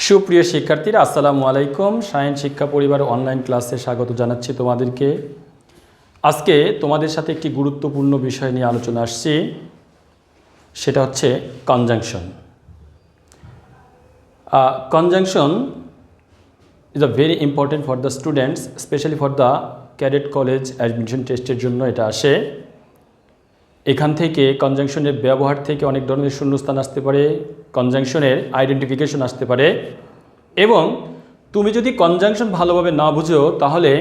সুপ্রিয় শিক্ষার্থীরা আসসালামু আলাইকুম। সায়েন্স শিক্ষা পরিবার অনলাইন ক্লাসে স্বাগত জানাচ্ছি তোমাদেরকে। আজকে তোমাদের সাথে একটি গুরুত্বপূর্ণ বিষয় নিয়ে আলোচনা আসছি, সেটা হচ্ছে conjunction. Conjunction is a very important for the students, specially for the cadet college admission টেস্টের জন্য এটা আসে। এখান থেকে কনজাংশনের ব্যবহার থেকে অনেক ধরনের শূন্যস্থান আসতে পারে, কনজাংশনের আইডেন্টিফিকেশন আসতে পারে, এবং তুমি যদি কনজাংশন ভালোভাবে না বুঝো তাহলে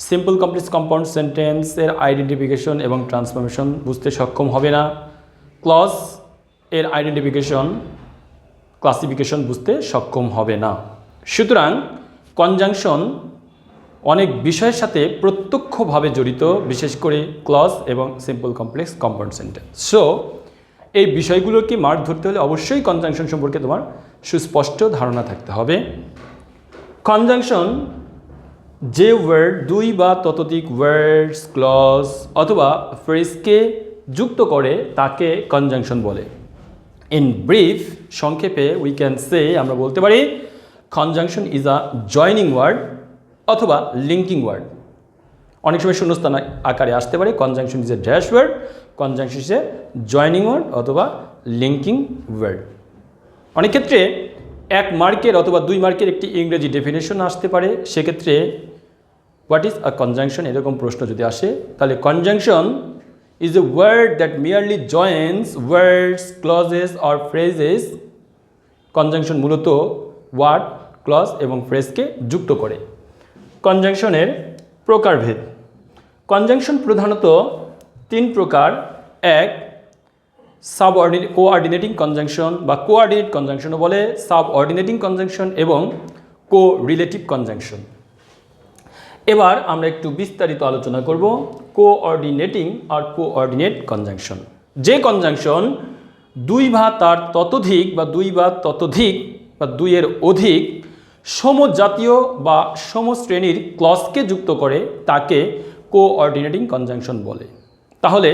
সিম্পল কমপ্লেক্স কম্পাউন্ড সেন্টেন্সের আইডেন্টিফিকেশন এবং ট্রান্সফরমেশন বুঝতে সক্ষম হবে না, ক্লজ এর আইডেন্টিফিকেশন ক্লাসিফিকেশন বুঝতে সক্ষম হবে না। সুতরাং কনজাংশন অনেক বিষয়ের সাথে প্রত্যক্ষভাবে জড়িত, বিশেষ করে ক্লজ এবং simple complex compound sentence. So এই বিষয়গুলোকে মার্ক ধরতে হলে অবশ্যই কনজাংশন সম্পর্কে তোমার সুস্পষ্ট ধারণা থাকতে হবে। কনজাংশন যে ওয়ার্ড দুই বা ততোধিক ওয়ার্ডস, ক্লজ অথবা ফ্রেজকে যুক্ত করে তাকে কনজাংশন বলে। ইন ব্রিফ, সংক্ষেপে উই ক্যান সে, আমরা বলতে পারি conjunction is a joining word অথবা লিঙ্কিং ওয়ার্ড। অনেক সময় শূন্যস্থান আকারে আসতে পারে conjunction is a dash word, conjunction is a joining word অথবা লিঙ্কিং ওয়ার্ড। অনেক ক্ষেত্রে 1 মার্কের অথবা 2 মার্কের একটি ইংরেজি ডেফিনেশন আসতে পারে। সেক্ষেত্রে হোয়াট ইজ আ কনজাংশন এরকম প্রশ্ন যদি আসে, তাহলে conjunction is a word that merely joins words, clauses or phrases. Conjunction মূলত ওয়ার্ড, ক্লজ এবং ফ্রেজকে যুক্ত করে। কনজাংশনের প্রকারভেদ। কনজাংশন প্রধানত 3 প্রকার। 1, কোঅর্ডিনেটিং কনজাংশন বা কোঅর্ডিনেট কনজাংশনও বলে, সাবঅর্ডিনেটিং কনজাংশন এবং কোরিলেটিভ কনজাংশন। এবার আমরা একটু বিস্তারিত আলোচনা করব কোঅর্ডিনেটিং আর কোঅর্ডিনেট কনজাংশন। যে কনজাংশন 2 বা তার ততোধিক বা 2 বা ততোধিক বা 2 এর অধিক সমজাতীয় বা সমশ্রেণীর ক্লজকে যুক্ত করে তাকে কোঅর্ডিনেটিং কনজাংশন বলে। তাহলে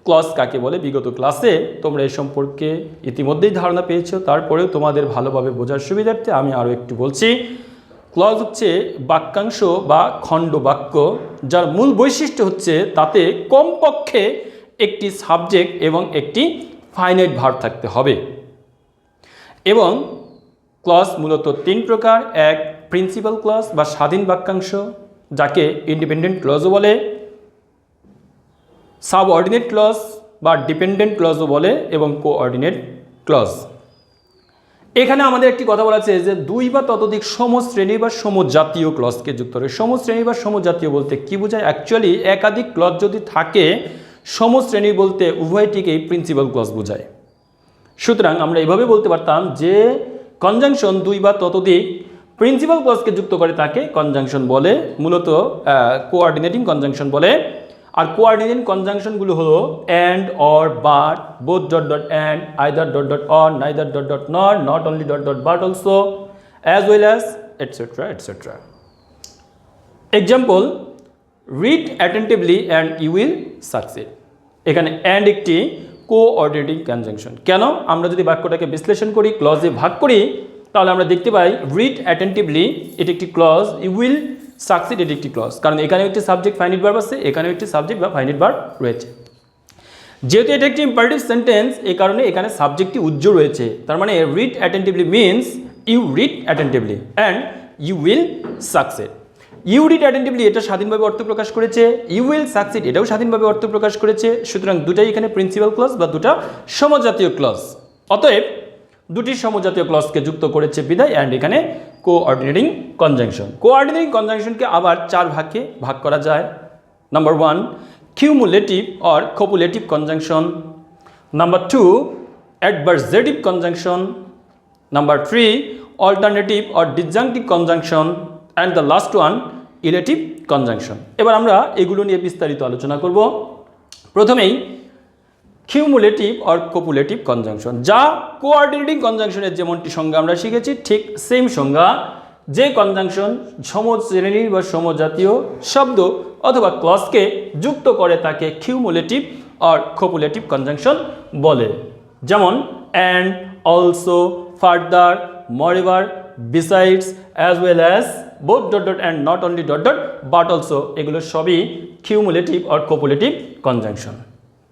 ক্লজ কাকে বলে? বিগত ক্লাসে তোমরা এ সম্পর্কে ইতিমধ্যেই ধারণা পেয়েছো, তারপরেও তোমাদের ভালোভাবে বোঝার সুবিধার্থে আমি আরও একটু বলছি। ক্লজ হচ্ছে বাক্যাংশ বা খণ্ড বাক্য যার মূল বৈশিষ্ট্য হচ্ছে তাতে কমপক্ষে একটি সাবজেক্ট এবং একটি ফাইনাইট ভার্ব থাকতে হবে। এবং ক্লজ মূলত 3 প্রকার। 1, প্রিন্সিপাল ক্লজ বা স্বাধীন বাক্যাংশ, যাকে ইন্ডিপেন্ডেন্ট ক্লজও বলে। সাবঅর্ডিনেট ক্লজ বা ডিপেন্ডেন্ট ক্লজও বলে, এবং কোঅর্ডিনেট ক্লজ। এখানে আমাদের একটি কথা বলা আছে যে 2 বা ততোধিক সমশ্রেণী বা সমজাতীয় ক্লজকে যুক্ত করে। সমশ্রেণী বা সমজাতীয় বলতে কি বোঝায়? অ্যাকচুয়ালি একাধিক ক্লজ যদি থাকে, সমশ্রেণী বলতে উভয়টিকেই প্রিন্সিপাল ক্লজ বোঝায়। সুতরাং আমরা এভাবে বলতে পারতাম যে কনজাংশন 2 বা ততোধিক প্রিন্সিপাল ক্লজকে যুক্ত করে তাকে কনজাংশন বলে, মূলত কোঅর্ডিনেটিং কনজাংশন বলে। আর কোঅর্ডিনেটিং কনজাংশনগুলো হলো and, or, but, both dot dot and, either dot dot or, neither dot dot not, not only dot dot but also, as well as, etcetera etcetera. Example, read attentively and you will succeed. এখানে and একটি coordinating conjunction. কেন? আমরা যদি বাক্যটাকে বিশ্লেষণ করি, ক্লজে ভাগ করি, তাহলে আমরা দেখতে পাই রিড অ্যাটেন্টিভলি এটি একটি ক্লজ, ইউ উইল সাকসিড এটি একটি ক্লজ। কারণ এখানে একটি সাবজেক্ট ফাইনাইট ভার্ব আছে, এখানেও একটি সাবজেক্ট বা ফাইনাইট ভার্ব রয়েছে। যেহেতু এটা একটি ইম্পারেটিভ সেন্টেন্স, এই কারণে এখানে সাবজেক্টটি উজ্জ্বল রয়েছে। তার মানে read attentively means you read attentively and you will succeed. You read attentively এটা স্বাধীনভাবে অর্থ প্রকাশ করেছে, ইউ উইল সাকসিড এটাও স্বাধীনভাবে অর্থ প্রকাশ করেছে। সুতরাং দুটাই এখানে প্রিন্সিপাল ক্লজ বা দুটা সমজাতীয় ক্লজ। অতএব দুটি সমজাতীয় ক্লজকে যুক্ত করেছে বিধায় অ্যান্ড এখানে কোঅর্ডিনেটিং কনজাংশন। কোঅর্ডিনেটিং কনজাংশনকে আবার 4 ভাগে ভাগ করা যায়। Number 1, cumulative or copulative conjunction. Number 2, adversative conjunction. Number 3, alternative or disjunctive conjunction. And the last one, illative conjunction. এবার আমরা এগুলো নিয়ে বিস্তারিত আলোচনা করব। প্রথমেই কিউমুলেটিভ অর কপুলেটিভ কনজাংশন, যা কোঅর্ডিনেটিং কনজাংশনের যেমনটি সংজ্ঞা আমরা শিখেছি ঠিক সেম সংজ্ঞা। যে কনজাংশন সমশ্রেণীর বা সমজাতীয় শব্দ অথবা ক্লজকে যুক্ত করে তাকে কিউমুলেটিভ অর কপুলেটিভ কনজাংশন বলে। যেমন and, also, further, moreover, besides, as well as, both dot dot and not only dot dot but also, এগুলো সবই cumulative or copulative conjunction.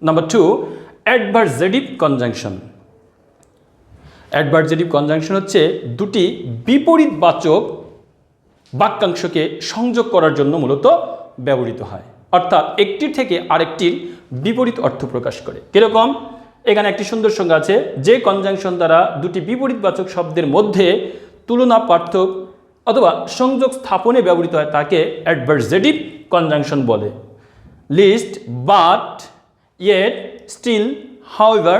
Number 2, adversative conjunction. Adversative conjunction হচ্ছে দুটি বিপরীতবাচক বাক্যাংশকে সংযোগ করার জন্য মূলত ব্যবহৃত হয়, অর্থাৎ একটির থেকে আরেকটির বিপরীত অর্থ প্রকাশ করে। কিরকম? এখানে একটি সুন্দর সংজ্ঞা আছে, যে কনজাংশন দ্বারা দুটি বিপরীতবাচক শব্দের মধ্যে তুলনা, পার্থক্য অথবা সংযোগ স্থাপনে ব্যবহৃত হয় তাকে অ্যাডভার্সেটিভ কনজাংশন বলে। List, but, yet, still, however,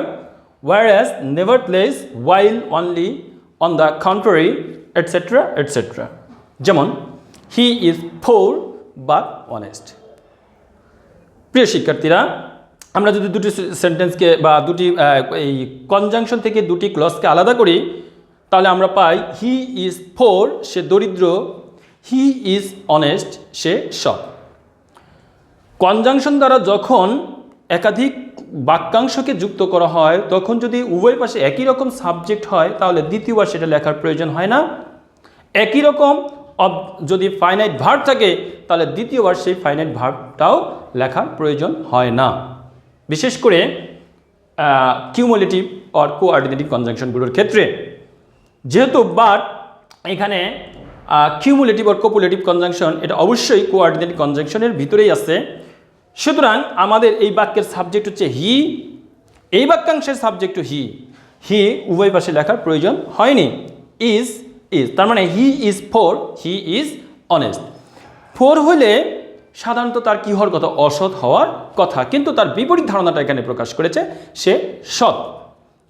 whereas, nevertheless, while, only, on the contrary, etc. etc. যেমন he is poor but honest। প্রিয় শিক্ষার্থীরা, আমরা যদি দুটি সেন্টেন্সকে বা দুটি এই কনজাংশন থেকে দুটি ক্লজকে আলাদা করি তাহলে আমরা পাই হি ইজ পোর, সে দরিদ্র, হি ইজ অনেস্ট, সে সৎ। কনজাংশন দ্বারা যখন একাধিক বাক্যাংশকে যুক্ত করা হয় তখন যদি উভয় পাশে একই রকম সাবজেক্ট হয় তাহলে দ্বিতীয়বার সেটা লেখার প্রয়োজন হয় না। একই রকম যদি ফাইনাইট ভার্ব থাকে তাহলে দ্বিতীয়বার সেই ফাইনাইট ভার্বটাও লেখার প্রয়োজন হয় না, বিশেষ করে কিউমুলেটিভ অর কোঅর্ডিনেটিভ কনজাংশনগুলোর ক্ষেত্রে। যেহেতু বাট এখানে কিউমুলেটিভ অর কোপুলেটিভ কনজাংশন, এটা অবশ্যই কোঅর্ডিনেটিভ কনজাংশনের ভিতরেই আছে। সুতরাং আমাদের এই বাক্যের সাবজেক্ট হচ্ছে হি, এই বাক্যাংশের সাবজেক্ট হি, হি উভয় পাশে লেখার প্রয়োজন হয়নি। ইজ, তার মানে he is poor, he is honest. Poor হলে সাধারণত তার কি হওয়ার কথা? অসৎ হওয়ার কথা, কিন্তু তার বিপরীত ধারণাটা এখানে প্রকাশ করেছে, সে সৎ।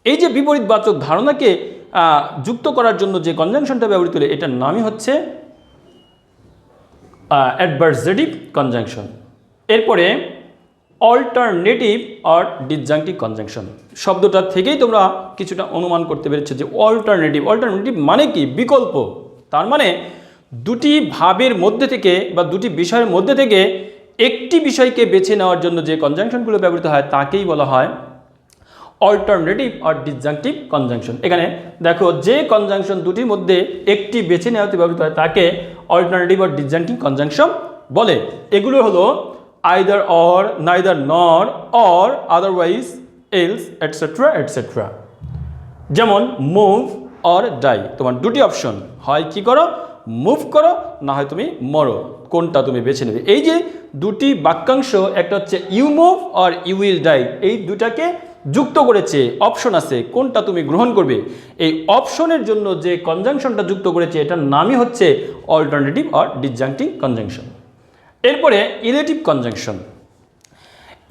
এই যে বিপরীতবাচক ধারণাকে যুক্ত করার জন্য যে কনজাংশনটা ব্যবহৃত হলো এটার নামই হচ্ছে অ্যাডভার্সেটিভ কনজাংশন। এরপরে অল্টারনেটিভ অর ডিসজাংটিভ কনজাংশন, শব্দটা থেকেই তোমরা কিছুটা অনুমান করতে পেরেছো যে অল্টারনেটিভ, অল্টারনেটিভ মানে কি? বিকল্প। তার মানে দুটি ভাবের মধ্যে থেকে বা দুটি বিষয়ের মধ্যে থেকে একটি বিষয়কে বেছে নেওয়ার জন্য যে কনজাংশনগুলো ব্যবহৃত হয় তাকেই বলা হয় অল্টারনেটিভ অর ডিসজাংটিভ কনজাংশন। এখানে দেখো, যে কনজাংশন দুটির মধ্যে একটি বেছে নেওয়াতে ব্যবহৃত হয় তাকে অল্টারনেটিভ অর ডিসজাংটিভ কনজাংশন বলে। এগুলো হলো either or, neither nor, or, otherwise, else, etc. etc. যেমন মুভ অর ডাই, তোমার দুটি অপশন, হয় কি করো? মুভ করো, না হয় তুমি মরো, কোনটা তুমি বেছে নেবে। এই যে দুটি বাক্যাংশ, একটা হচ্ছে you move or you will die, এই দুটাকে যুক্ত করেছে, অপশন আছে, কোনটা তুমি গ্রহণ করবে। এই অপশনের জন্য যে কনজাংশনটা যুক্ত করেছে এটার নামই হচ্ছে অল্টারনেটিভ অর ডিসজাংটিভ কনজাংশন। এরপরে ইলেটিভ কনজাংশন।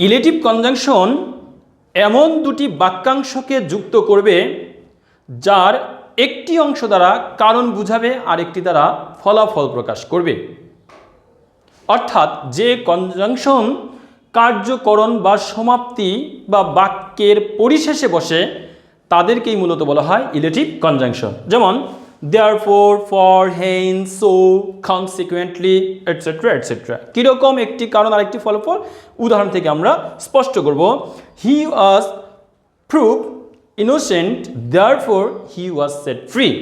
ইলেটিভ কনজাংশন এমন দুটি বাক্যাংশকে যুক্ত করবে যার একটি অংশ দ্বারা কারণ বুঝাবে আর একটি দ্বারা ফলাফল প্রকাশ করবে। অর্থাৎ যে কনজাংশন কার্যকরণ বা সমাপ্তি বা বাক্যের পরিশেষে বসে তাদেরকেই মূলত বলা হয় ইলেটিভ কনজাংশন। যেমন therefore, for, hence, so, consequently, etc. etc. কিরকম একটি কারণ আর একটি ফলাফল উদাহরণ থেকে আমরা স্পষ্ট করব। he was proved innocent, therefore he was set free।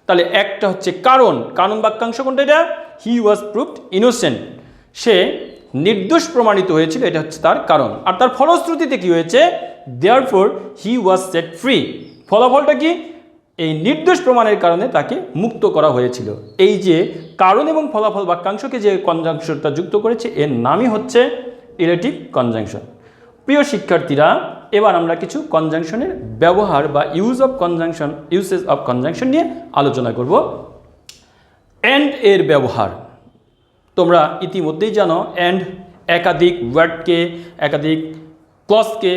তাহলে একটা হচ্ছে কারণ, কারণ বাক্যাংশ কোনটা? এটা he was proved innocent, সে নির্দোষ প্রমাণিত হয়েছিল, এটা হচ্ছে তার কারণ। আর তার ফলশ্রুতিতে কি হয়েছে? therefore he was set free, ফলাফলটা কি? এই নির্দোষ প্রমাণের কারণে তাকে মুক্ত করা হয়েছিল। এই যে কারণ এবং ফলাফল বাক্যাংশকে যে কনজাংশনটা যুক্ত করেছে এর নামই হচ্ছে ইলেটিভ কনজাংশন। প্রিয় শিক্ষার্থীরা, এবার আমরা কিছু কনজাংশনের ব্যবহার বা ইউসেজ অফ কনজাংশন নিয়ে আলোচনা করব। অ্যান্ড এর ব্যবহার তোমরা ইতিমধ্যেই জানো। অ্যান্ড একাধিক ওয়ার্ডকে, একাধিক ক্লজকে,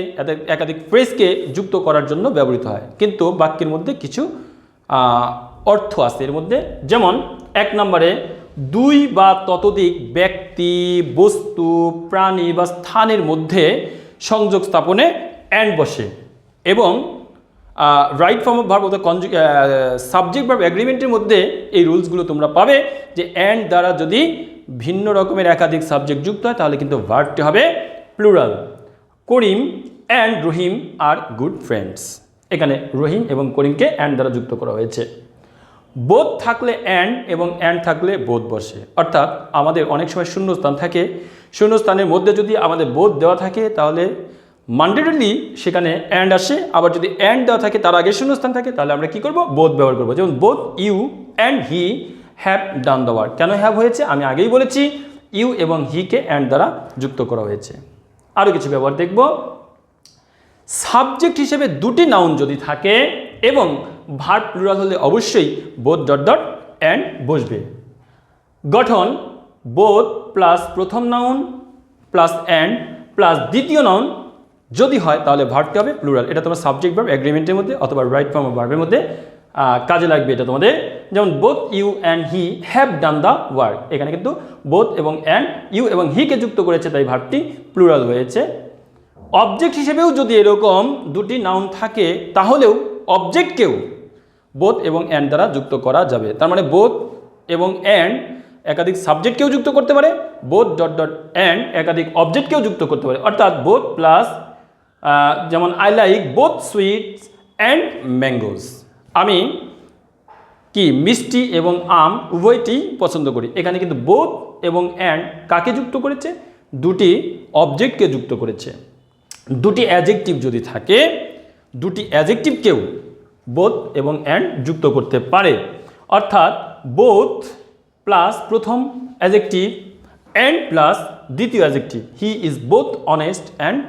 একাধিক ফ্রেজকে যুক্ত করার জন্য ব্যবহৃত হয়, কিন্তু বাক্যের মধ্যে কিছু অর্থ আছে এর মধ্যে। যেমন 1 নম্বরে, দুই বা ততোধিক ব্যক্তি, বস্তু, প্রাণী বা স্থানের মধ্যে সংযোগ স্থাপনে অ্যান্ড বসে, এবং রাইট ফর্ম অফ ভার্ব অর্থাৎ সাবজেক্ট ভার্ব এগ্রিমেন্টের মধ্যে এই রুলসগুলো তোমরা পাবে যে অ্যান্ড দ্বারা যদি ভিন্ন রকমের একাধিক সাবজেক্ট যুক্ত হয় তাহলে কিন্তু ভার্বটি হবে plural. Karim and Rahim are good friends, এখানে রহিম এবং করিমকে অ্যান্ড দ্বারা যুক্ত করা হয়েছে। বোধ থাকলে অ্যান্ড এবং অ্যান্ড থাকলে বোধ বসে। অর্থাৎ আমাদের অনেক সময় শূন্যস্থান থাকে, শূন্যস্থানের মধ্যে যদি আমাদের বোধ দেওয়া থাকে তাহলে ম্যান্ডেটরিলি সেখানে অ্যান্ড আসে। আবার যদি অ্যান্ড দেওয়া থাকে তার আগে শূন্যস্থান থাকে তাহলে আমরা কি করব, বোধ ব্যবহার করব। যেমন both you and he have done the work. কেন হ্যাভ হয়েছে আমি আগেই বলেছি, ইউ এবং হিকে অ্যান্ড দ্বারা যুক্ত করা হয়েছে। আরও কিছু ব্যবহার দেখব। সাবজেক্ট হিসেবে দুটি নাউন যদি থাকে এবং ভার্ব প্লুরাল হলে অবশ্যই বোথ ডট ডট অ্যান্ড বসবে। গঠন বোথ প্লাস প্রথম নাউন প্লাস অ্যান্ড প্লাস দ্বিতীয় নাউন যদি হয় তাহলে ভার্বটি হবে প্লুরাল। এটা তোমার সাবজেক্ট ভার্ব এগ্রিমেন্টের মধ্যে অথবা রাইট ফর্ম অফ ভার্বের মধ্যে কাজে লাগবে এটা তোমাদের। যেমন both you and he have done the work, এখানে কিন্তু বোথ এবং অ্যান্ড ইউ এবং হিকে যুক্ত করেছে তাই ভার্বটি প্লুরাল হয়েছে। অবজেক্ট হিসেবেও যদি এরকম দুটি নাউন থাকে তাহলেও অবজেক্টকেও বোথ এবং অ্যান্ড দ্বারা যুক্ত করা যাবে। তার মানে বোথ এবং অ্যান্ড একাধিক সাবজেক্টকেও যুক্ত করতে পারে, বোথ ডট ডট অ্যান্ড একাধিক অবজেক্টকেও যুক্ত করতে পারে। অর্থাৎ বোথ প্লাস যেমন I like both sweets and mangoes, আমি কি মিষ্টি এবং আম উভয়টি পছন্দ করি। এখানে কিন্তু বোথ এবং অ্যান্ড কাকে যুক্ত করেছে, দুটি অবজেক্টকে যুক্ত করেছে। দুটি অ্যাডজেক্টিভ যদি থাকে দুটি অ্যাডজেক্টিভকেও বোথ এবং অ্যান্ড যুক্ত করতে পারে। অর্থাৎ বোথ প্লাস প্রথম অ্যাডজেক্টিভ অ্যান্ড প্লাস দ্বিতীয় adjective, he is both honest and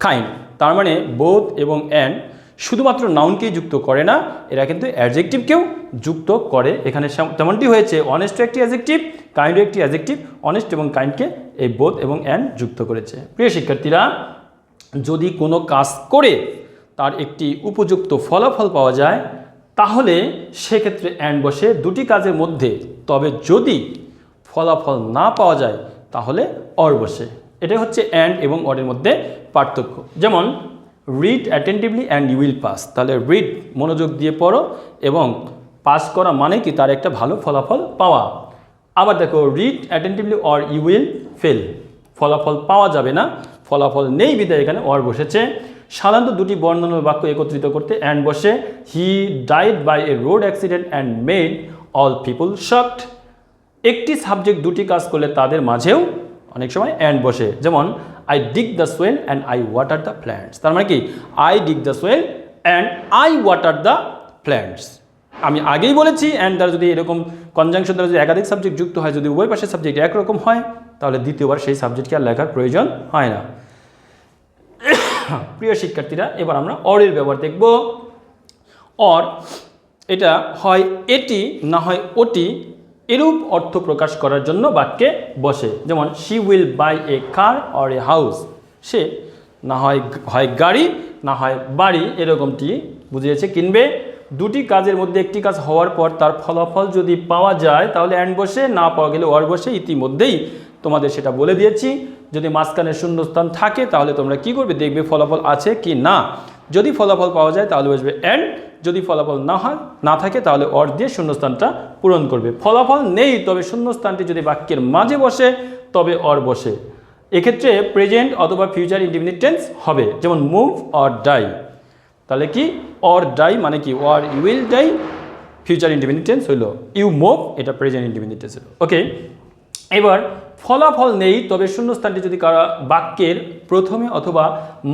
kind. তার মানে বোথ এবং অ্যান্ড শুধুমাত্র নাউনকেই যুক্ত করে না, এরা কিন্তু অ্যাডজেক্টিভকেও যুক্ত করে। এখানে তেমনটি হয়েছে, অনেস্টও একটি অ্যাডজেক্টিভ, কাইন্ডও একটি অ্যাডজেক্টিভ, অনেস্ট এবং কাইন্ডকে এই বোথ এবং অ্যান্ড যুক্ত করেছে। প্রিয় শিক্ষার্থীরা, যদি কোনো কাজ করে তার একটি উপযুক্ত ফলাফল পাওয়া যায় তাহলে সেক্ষেত্রে অ্যান্ড বসে দুটি কাজের মধ্যে। তবে যদি ফলাফল না পাওয়া যায় তাহলে অর বসে। এটাই হচ্ছে অ্যান্ড এবং অরের মধ্যে পার্থক্য। যেমন read attentively and you will pass, তাহলে রিড মনোযোগ দিয়ে পড়ো এবং পাস করা মানে কি তার একটা ভালো ফলাফল পাওয়া। আবার দেখো read attentively or you will fail, ফলাফল পাওয়া যাবে না, ফলাফল নেই বিধায় এখানে অর বসেছে। সাধারণত দুটি বর্ণনার বাক্য একত্রিত করতে অ্যান্ড বসে। He died by a road accident and made all people shocked. একটি সাবজেক্ট দুটি কাজ করলে তাদের মাঝেও অনেক সময় অ্যান্ড বসে। যেমন I dig the soil and I water the plants. তার মানে কি I dig the soil and I water the plants. আমি আগেই বলেছি অ্যান্ড দ্বারা যদি এরকম কনজাংশন দ্বারা যদি একাধিক সাবজেক্ট যুক্ত হয়, যদি উভয় পাশের সাবজেক্ট একরকম হয় তাহলে দ্বিতীয়বার সেই সাবজেক্টকে আর লেখার প্রয়োজন হয় না। প্রিয় শিক্ষার্থীরা, এবার আমরা অরের ব্যবহার দেখব। অর এটা হয় এটি না হয় ওটি এরূপ অর্থ প্রকাশ করার জন্য বাক্যে বসে। যেমন she will buy a car or a house, সে না হয় গাড়ি না হয় বাড়ি এরকমটি বুঝিয়েছে কিনবে। দুটি কাজের মধ্যে একটি কাজ হওয়ার পর তার ফলাফল যদি পাওয়া যায় তাহলে অ্যান্ড বসে, না পাওয়া গেলে অর বসে। ইতিমধ্যেই তোমাদের সেটা বলে দিয়েছি। যদি মাঝখানে শূন্যস্থান থাকে তাহলে তোমরা কি করবে, দেখবে ফলাফল আছে কি না। যদি ফলাফল পাওয়া যায় তাহলে বসবে অ্যান্ড, যদি ফলাফল না থাকে তাহলে অর দিয়ে শূন্যস্থানটা পূরণ করবে। ফলাফল নেই তবে শূন্যস্থানটি যদি বাক্যের মাঝে বসে তবে অর বসে। এক্ষেত্রে প্রেজেন্ট অথবা ফিউচার ইনডিফিনিট টেন্স হবে। যেমন মুভ অর ডাই, তাহলে কি অর ডাই মানে কি or you will die, future indefinite tense হইল ইউ মুভ, এটা প্রেজেন্ট ইনডিফিনিট টেন্স হলো। ওকে, এবার ফলাফল নেই তবে শূন্যস্থানটি যদি বাক্যের প্রথমে অথবা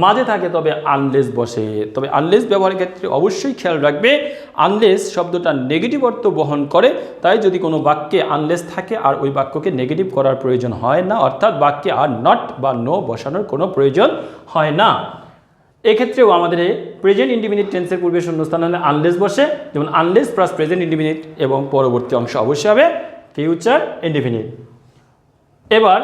মাঝে থাকে তবে আনলেস বসে। তবে আনলেস ব্যবহারের ক্ষেত্রে অবশ্যই খেয়াল রাখবে, আনলেস শব্দটা নেগেটিভ অর্থ বহন করে। তাই যদি কোনো বাক্যে আনলেস থাকে আর ওই বাক্যকে নেগেটিভ করার প্রয়োজন হয় না, অর্থাৎ বাক্যে আর নট বা নো বসানোর কোনো প্রয়োজন হয় না। এক্ষেত্রেও আমাদের প্রেজেন্ট ইনডিফিনিট টেন্সের পূর্বে শূন্যস্থান হলে আনলেস বসে। যেমন আনলেস প্লাস প্রেজেন্ট ইনডিফিনিট এবং পরবর্তী অংশ অবশ্যই হবে ফিউচার ইনডিফিনিট। এবার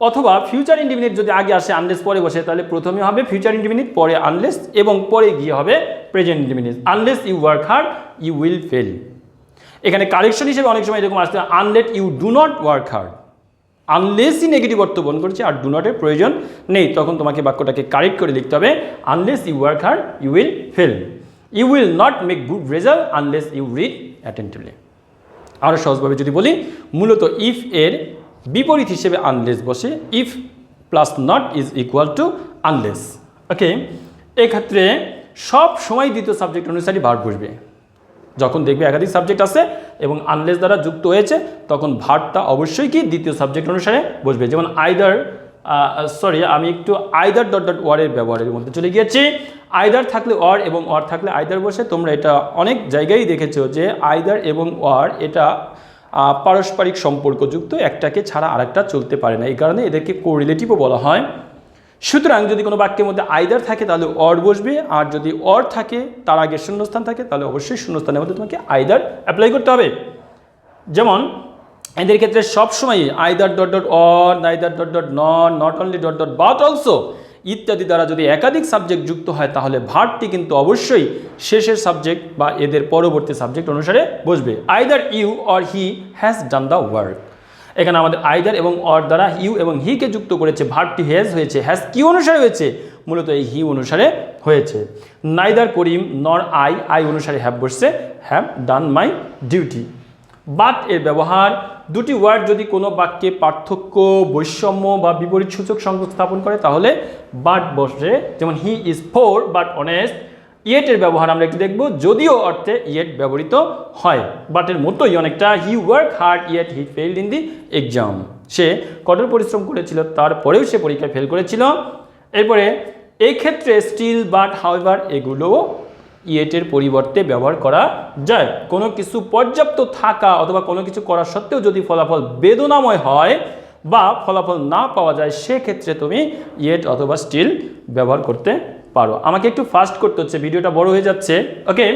অথবা ফিউচার ইনডিফিনিট যদি আগে আসে আনলেস পরে বসে তাহলে প্রথমে হবে ফিউচার ইনডিফিনিট, পরে আনলেস এবং পরে গিয়ে হবে present indefinite. Unless you work hard you will fail. এখানে কারেকশন হিসেবে অনেক সময় এরকম আসতে unless you do not work hard, আনলেসই নেগেটিভ অর্থ বহন করছে আর ডু নটের প্রয়োজন নেই, তখন তোমাকে বাক্যটাকে কারেক্ট করে লিখতে হবে unless you work hard you will fail. You will not make good result unless you read attentively. আরও সহজভাবে যদি বলি, মূলত ইফ এর বিপরীত হিসেবে আনলেস বসে। If plus not is equal to unless. Okay, এক্ষেত্রে সব সময় দ্বিতীয় সাবজেক্ট অনুসারে ভার্ব বসবে। যখন দেখবে একাধিক সাবজেক্ট আছে এবং আনলেস দ্বারা যুক্ত হয়েছে তখন ভার্বটা অবশ্যই কি দ্বিতীয় সাবজেক্ট অনুসারে বসবে। যেমন আইদার, আমি একটু আইদার ডট ডট ওয়ারের ব্যবহারের মধ্যে চলে গিয়েছি। আইদার থাকলে অর এবং অর থাকলে আইদার বসে। তোমরা এটা অনেক জায়গায় দেখেছো যে আইদার এবং অর এটা পারস্পরিক সম্পর্কযুক্ত, একটাকে ছাড়া আরেকটা চলতে পারে না, এই কারণে এদেরকে কোরিলেটিভও বলা হয়। সুতরাং যদি কোনো বাক্যের মধ্যে আইদার থাকে তাহলে অর বসবে, আর যদি অর থাকে তার আগে শূন্যস্থান থাকে তাহলে অবশ্যই শূন্যস্থানের মধ্যে তোমাকে আইদার অ্যাপ্লাই করতে হবে। যেমন এদের ক্ষেত্রে সবসময় either dot dot or, neither dot dot not only dot dot but also ইত্যাদি দ্বারা যদি একাধিক সাবজেক্ট যুক্ত হয় তাহলে ভার্বটি কিন্তু অবশ্যই শেষের সাবজেক্ট বা এদের পরবর্তী সাবজেক্ট অনুসারে বসবে। Either you or he has done the work. এখানে আমাদের আইদার এবং অর দ্বারা ইউ এবং হিকে যুক্ত করেছে, ভার্বটি হ্যাজ হয়েছে, হ্যাজ কি অনুসারে হয়েছে? মূলত এই হি অনুসারে হয়েছে। নাইদার করিম নর আই অনুসারে হ্যাভ বসছে, have done my duty. But এর ব্যবহার, দুটি ওয়ার্ড যদি কোনো বাক্যে পার্থক্য, বৈষম্য বা বিপরীত সূচক সংযোগ স্থাপন করে তাহলে বাট বসে। যেমন he is poor but honest. ইয়েটের ব্যবহার আমরা একটু দেখব, যদিও অর্থে ইয়েট ব্যবহৃত হয়, বাটের মতোই অনেকটা। He work hard yet he failed in the exam. সে কঠোর পরিশ্রম করেছিল, তারপরেও সে পরীক্ষায় ফেল করেছিল। এরপরে এই ক্ষেত্রে স্টিল, বাট, হাউএভার এগুলোও ইয়েটের পরিবর্তে ব্যবহার করা যায়। কোনো কিছু পর্যাপ্ত থাকা অথবা কোনো কিছু করা সত্ত্বেও যদি ফলাফল বেদনাময় হয় বা ফলাফল না পাওয়া যায় সেক্ষেত্রে তুমি ইয়েট অথবা স্টিল ব্যবহার করতে পারো। আমাকে একটু ফাস্ট করতে হচ্ছে, ভিডিওটা বড় হয়ে যাচ্ছে। ওকে,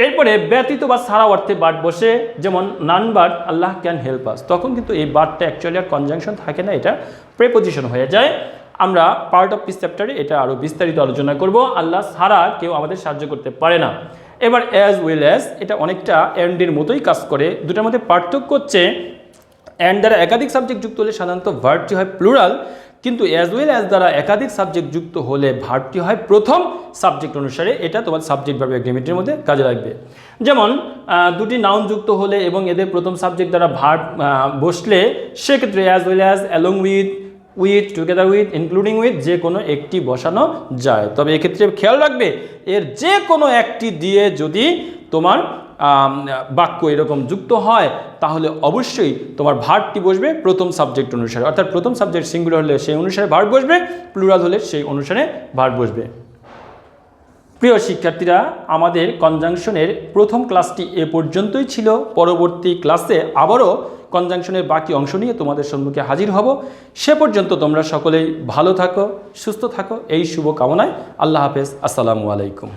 এরপরে ব্যতীত বা ছাড়া অর্থে বাট বসে। যেমন none but Allah can help us, তখন কিন্তু এই বাটটা অ্যাকচুয়ালি আর কনজাংশন থাকে না, এটা প্রেপোজিশন হয়ে যায়। আমরা পার্ট অফ দিস চ্যাপ্টারে এটা আরও বিস্তারিত আলোচনা করব। আল্লাহ ছাড়া কেউ আমাদের সাহায্য করতে পারে না। এবার অ্যাজ ওয়েল অ্যাজ, এটা অনেকটা অ্যান্ডের মতোই কাজ করে। দুটার মধ্যে পার্থক্য হচ্ছে অ্যান্ড দ্বারা একাধিক সাবজেক্ট যুক্ত হলে সাধারণত ভার্বটি হয় প্লুরাল, কিন্তু অ্যাজ ওয়েল অ্যাজ দ্বারা একাধিক সাবজেক্ট যুক্ত হলে ভার্বটি হয় প্রথম সাবজেক্ট অনুসারে। এটা তোমার সাবজেক্ট ভার্ব এগ্রিমেন্টের মধ্যে কাজে লাগবে। যেমন দুটি নাউন যুক্ত হলে এবং এদের প্রথম সাবজেক্ট দ্বারা ভার্ব বসলে সেক্ষেত্রে as well as, along with, together with, including with যে কোনো একটি বসানো যায়। তবে এক্ষেত্রে খেয়াল রাখবে এর যে কোনো একটি দিয়ে যদি তোমার বাক্য এরকম যুক্ত হয় তাহলে অবশ্যই তোমার ভার্বটি বসবে প্রথম সাবজেক্ট অনুসারে, অর্থাৎ প্রথম সাবজেক্ট সিঙ্গুলার হলে সেই অনুসারে ভার্ব বসবে, প্লুরাল হলে সেই অনুসারে ভার্ব বসবে। প্রিয় শিক্ষার্থীরা, আমাদের কনজাংশনের প্রথম ক্লাসটি এ পর্যন্তই ছিল। পরবর্তী ক্লাসে আবারও কনজাংশনের বাকি অংশ নিয়ে তোমাদের সম্মুখে হাজির হব। সে পর্যন্ত তোমরা সকলেই ভালো থাকো, সুস্থ থাকো, এই শুভ কামনায় আল্লাহ হাফেজ। আসসালামু আলাইকুম।